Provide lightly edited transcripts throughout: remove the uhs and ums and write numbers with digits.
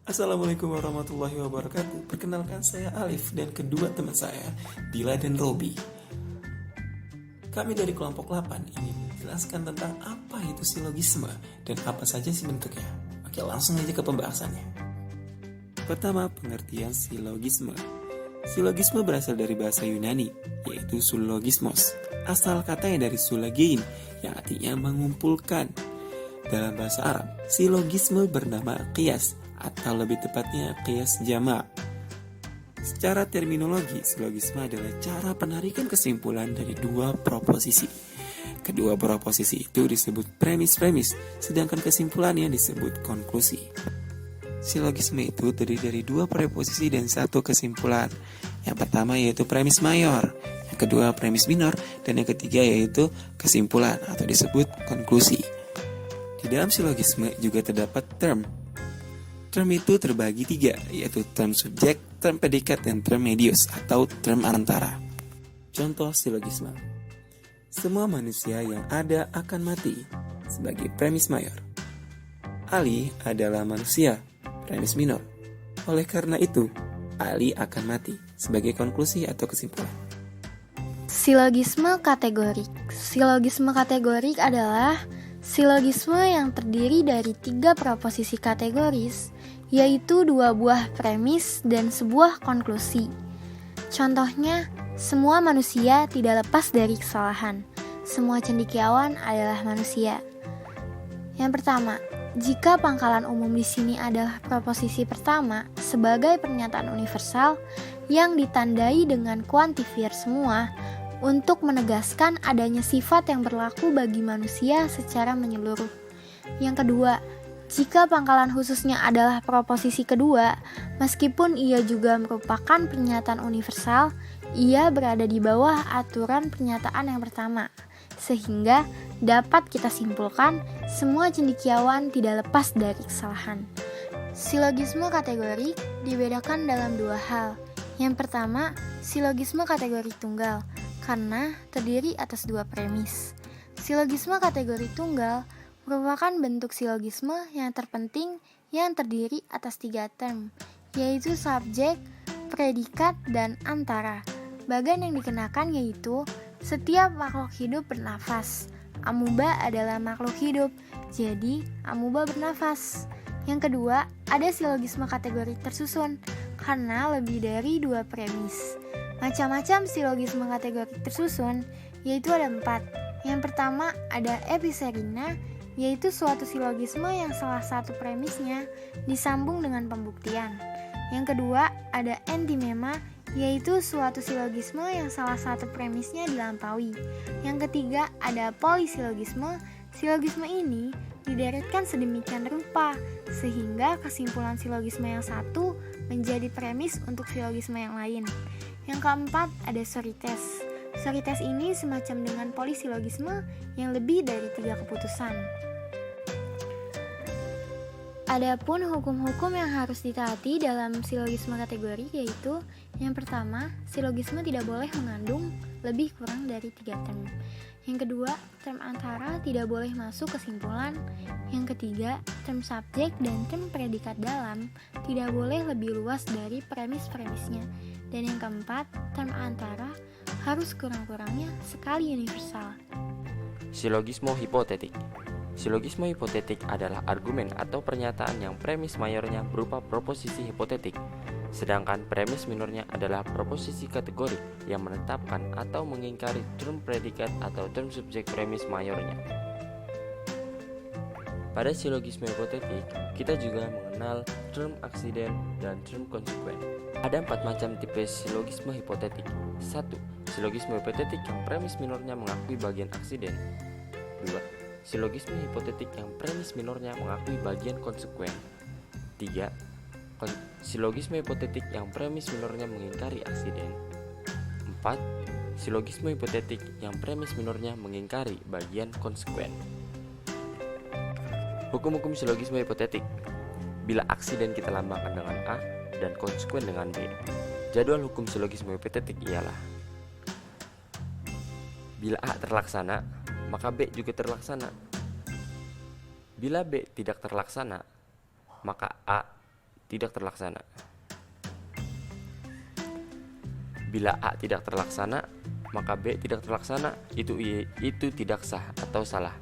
Assalamualaikum warahmatullahi wabarakatuh. Perkenalkan, saya Alif dan kedua teman saya, Dila dan Robi. Kami dari kelompok 8 ingin menjelaskan tentang apa itu silogisme dan apa saja sih bentuknya. Oke, langsung aja ke pembahasannya. Pertama, pengertian silogisme. Silogisme berasal dari bahasa Yunani, yaitu sullogismos. Asal katanya dari sulagein, yang artinya mengumpulkan. Dalam bahasa Arab, silogisme bernama qiyas, atau lebih tepatnya qiyas jama'. Secara terminologi, silogisme adalah cara penarikan kesimpulan dari dua proposisi. Kedua proposisi itu disebut premis-premis, sedangkan kesimpulannya disebut konklusi. Silogisme itu terdiri dari dua preposisi dan satu kesimpulan. Yang pertama yaitu premis mayor, yang kedua premis minor, dan yang ketiga yaitu kesimpulan atau disebut konklusi. Di dalam silogisme juga terdapat term. Term itu terbagi tiga, yaitu term subjek, term predikat, dan term medius atau term antara. Contoh silogisme. Semua manusia yang ada akan mati sebagai premis mayor. Ali adalah manusia, premis minor. Oleh karena itu, Ali akan mati sebagai konklusi atau kesimpulan. Silogisme kategorik. Silogisme kategorik adalah silogisme yang terdiri dari tiga proposisi kategoris, yaitu dua buah premis dan sebuah konklusi. Contohnya, semua manusia tidak lepas dari kesalahan. Semua cendekiawan adalah manusia. Yang pertama, jika pangkalan umum di sini adalah proposisi pertama sebagai pernyataan universal yang ditandai dengan kuantifier semua untuk menegaskan adanya sifat yang berlaku bagi manusia secara menyeluruh. Yang kedua, jika pangkalan khususnya adalah proposisi kedua, meskipun ia juga merupakan pernyataan universal, ia berada di bawah aturan pernyataan yang pertama, sehingga dapat kita simpulkan semua cendekiawan tidak lepas dari kesalahan. Silogisme kategorik dibedakan dalam dua hal. Yang pertama, silogisme kategori tunggal, karena terdiri atas dua premis. Silogisme kategori tunggal merupakan bentuk silogisme yang terpenting yang terdiri atas tiga term, yaitu subjek, predikat, dan antara. Bagan yang dikenakan yaitu setiap makhluk hidup bernafas. Amuba adalah makhluk hidup, jadi amuba bernafas. Yang kedua, ada silogisme kategori tersusun, karena lebih dari dua premis. Macam-macam silogisme kategori tersusun, yaitu ada 4. Yang pertama ada episerina, yaitu suatu silogisme yang salah satu premisnya disambung dengan pembuktian. Yang kedua ada entimema, yaitu suatu silogisme yang salah satu premisnya dilampaui. Yang ketiga ada polisilogisme. Silogisme ini dideretkan sedemikian rupa sehingga kesimpulan silogisme yang satu menjadi premis untuk silogisme yang lain. Yang keempat ada sorites. Sorites ini semacam dengan polisilogisme yang lebih dari 3 keputusan. Adapun hukum-hukum yang harus ditaati dalam silogisme kategori yaitu yang pertama, silogisme tidak boleh mengandung lebih kurang dari 3 term. Yang kedua, term antara tidak boleh masuk kesimpulan. Yang ketiga, term subjek dan term predikat dalam tidak boleh lebih luas dari premis-premisnya. Dan yang keempat, term antara harus kurang-kurangnya sekali universal. Silogisme hipotetik. Silogisme hipotetik adalah argumen atau pernyataan yang premis mayornya berupa proposisi hipotetik, sedangkan premis minornya adalah proposisi kategori yang menetapkan atau mengingkari term predikat atau term subjek premis mayornya. Pada silogisme hipotetik, kita juga mengenal term aksiden dan term konsekuen. Ada 4 macam tipe silogisme hipotetik. 1. Silogisme hipotetik yang premis minornya mengakui bagian aksiden. 2. Silogisme hipotetik yang premis minornya mengakui bagian konsekuen. 3. Silogisme hipotetik yang premis minornya mengingkari aksiden. 4. Silogisme hipotetik yang premis minornya mengingkari bagian konsekuen. Hukum-hukum silogisme hipotetik. Bila aksiden kita lambangkan dengan A dan konsekuen dengan B, jadwal hukum silogisme hipotetik ialah: bila A terlaksana, maka B juga terlaksana. Bila B tidak terlaksana, maka A tidak terlaksana. Bila A tidak terlaksana, maka B tidak terlaksana, itu tidak sah atau salah.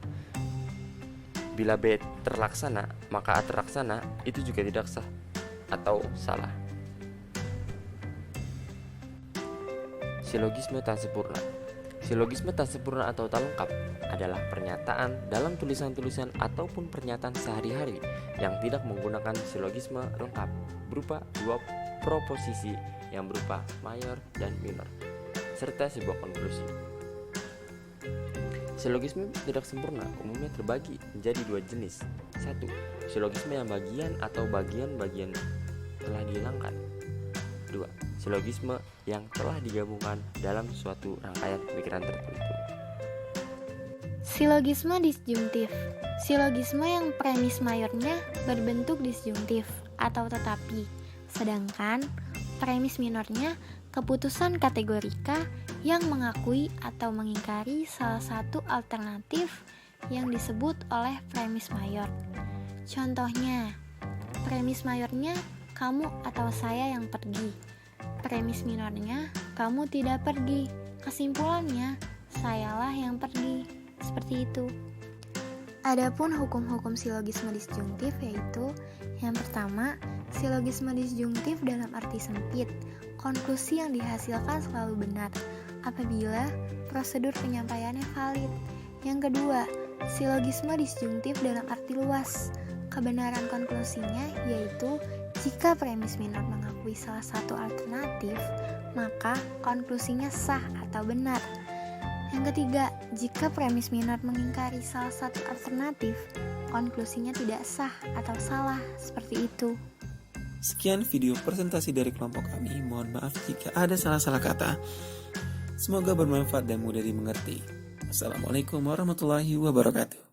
Bila B terlaksana, maka A terlaksana, itu juga tidak sah atau salah. Silogisme tak sempurna. Silogisme tak sempurna atau tak lengkap adalah pernyataan dalam tulisan-tulisan ataupun pernyataan sehari-hari yang tidak menggunakan silogisme lengkap berupa dua proposisi yang berupa mayor dan minor serta sebuah konklusi. Silogisme tidak sempurna umumnya terbagi menjadi dua jenis. 1. Silogisme yang bagian atau bagian-bagian telah dihilangkan. 2. Silogisme yang telah digabungkan dalam suatu rangkaian pemikiran tertentu. Silogisme disjungtif. Silogisme yang premis mayornya berbentuk disjungtif atau tetapi, sedangkan premis minornya keputusan kategorika yang mengakui atau mengingkari salah satu alternatif yang disebut oleh premis mayor. Contohnya, premis mayornya kamu atau saya yang pergi. Premis minornya kamu tidak pergi. Kesimpulannya, sayalah yang pergi. Seperti itu. Adapun hukum-hukum silogisme disjungtif yaitu yang pertama, silogisme disjungtif dalam arti sempit. Konklusi yang dihasilkan selalu benar apabila prosedur penyampaiannya valid. Yang kedua, silogisme disjungtif dalam arti luas. Kebenaran konklusinya yaitu jika premis minor mengakui salah satu alternatif, maka konklusinya sah atau benar. Yang ketiga, jika premis minor mengingkari salah satu alternatif, konklusinya tidak sah atau salah, seperti itu. Sekian video presentasi dari kelompok kami. Mohon maaf jika ada salah-salah kata. Semoga bermanfaat dan mudah dimengerti. Wassalamualaikum warahmatullahi wabarakatuh.